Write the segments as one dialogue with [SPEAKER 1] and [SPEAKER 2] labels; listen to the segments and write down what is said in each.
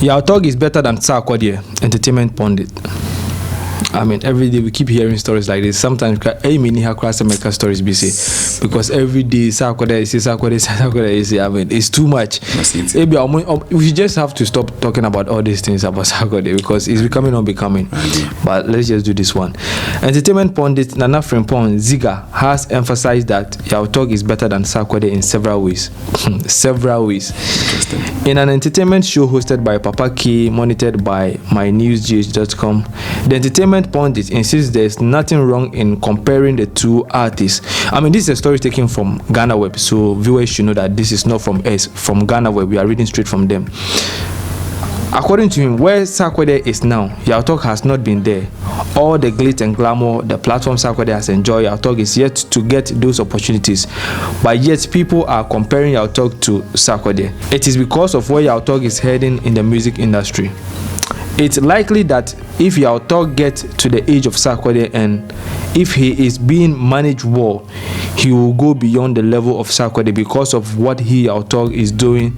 [SPEAKER 1] Your talk is better than Sarkodie, entertainment pundit. I mean, every day we keep hearing stories like this. Sometimes, make stories busy because every day Sarkodie is. I mean, it's too much. Maybe we just have to stop talking about all these things about Sarkodie because it's becoming unbecoming. But let's just do this one. Entertainment pundit Nana Frimpong Ziga has emphasized that your talk is better than Sarkodie in several ways. Several ways. In an entertainment show hosted by Papa K, monitored by mynewsgh.com, the entertainment pundit insists there's nothing wrong in comparing the two artists. I mean, this is a story taken from Ghana Web, so viewers should know that this is not from us, from Ghana Web. We are reading straight from them. According to him, where Sarkodie is now, Yaw Tog has not been there. All the glitz and glamour, the platform Sarkodie has enjoyed, Yaw Tog is yet to get those opportunities. But yet, people are comparing Yaw Tog to Sarkodie. It is because of where Yaw Tog is heading in the music industry. It's likely that if Yaw Tog gets to the age of Sarkodie and if he is being managed well, he will go beyond the level of Sarkodie because of what Yaw Tog is doing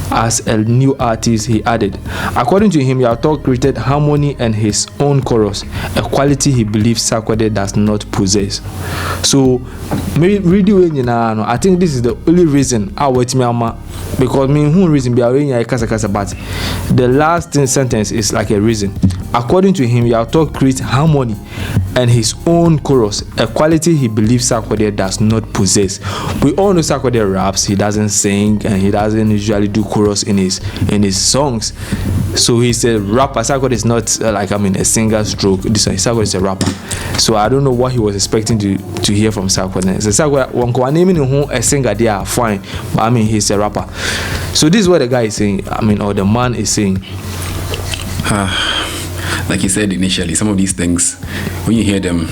[SPEAKER 1] as a new artist, he added. According to him, Yaw Tog created harmony and his own chorus, a quality he believes Sarkodie does not possess. So, really, I think this is the only reason I wait me because who reason be but the last sentence is like a reason. According to him, Yaw Tog creates harmony and his own chorus, a quality he believes Sarkodie does not possess. We all know Sarkodie raps, he doesn't sing and he doesn't usually do chorus in his songs. So he's a rapper. Sarkodie is not a singer stroke. Sarkodie is a rapper. So I don't know what he was expecting to hear from Sarkodie. So Sarkodie, naming him a singer, they are fine. But he's a rapper. So this is what the guy is saying. Or the man is saying.
[SPEAKER 2] Like you said initially, some of these things, when you hear them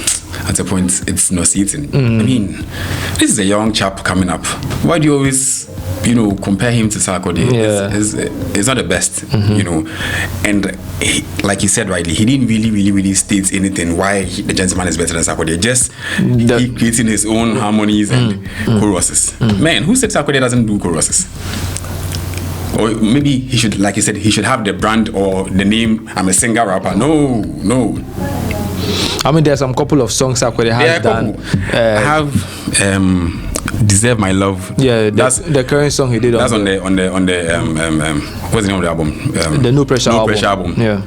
[SPEAKER 2] at a point, it's nauseating. I mean, this is a young chap coming up. Why do you always, compare him to Sarkodie?
[SPEAKER 1] Yeah.
[SPEAKER 2] It's not the best, And like you said rightly, he didn't really state anything why the gentleman is better than Sarkodie. Just he creating his own harmonies and choruses. Man, who said Sarkodie doesn't do choruses? Or maybe he should, like you said, he should have the brand or the name, I'm a singer rapper. No.
[SPEAKER 1] I mean, there's some couple of songs Sarkodie has done.
[SPEAKER 2] I have Deserve My Love.
[SPEAKER 1] Yeah, that's the current song he did.
[SPEAKER 2] That's on the what's the name of the album?
[SPEAKER 1] The No Pressure
[SPEAKER 2] album.
[SPEAKER 1] Yeah.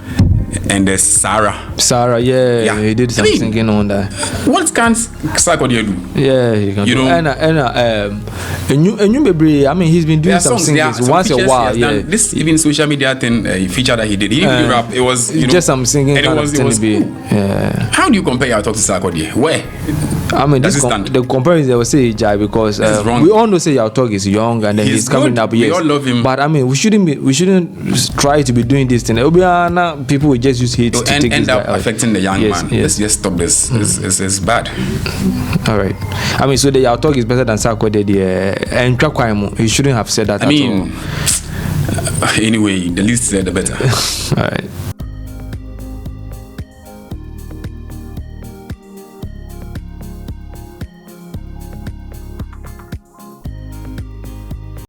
[SPEAKER 2] And there's Sarah,
[SPEAKER 1] yeah, he did some singing on that.
[SPEAKER 2] What can Sarkodie do?
[SPEAKER 1] Yeah, he can do. And you maybe, I mean, he's been doing some singing once a while. Yeah,
[SPEAKER 2] this even social media thing feature that he did. He didn't really rap. It was
[SPEAKER 1] just some singing.
[SPEAKER 2] And it was cool.
[SPEAKER 1] Yeah.
[SPEAKER 2] How do you compare Yaw Tog to Sarkodie? Where?
[SPEAKER 1] I mean, the comparison, they will say Jai because we all know say Yaw Tog is young and then he's coming up.
[SPEAKER 2] We all love him.
[SPEAKER 1] But I mean, we shouldn't try to be doing this thing. People will just use hate to take
[SPEAKER 2] end up affecting the young man. Let's just stop this. It's bad.
[SPEAKER 1] All right. I mean, so the Yaw Tog is better than Sarkodie. And he shouldn't have said that.
[SPEAKER 2] I mean, anyway, the least said the better.
[SPEAKER 1] All right.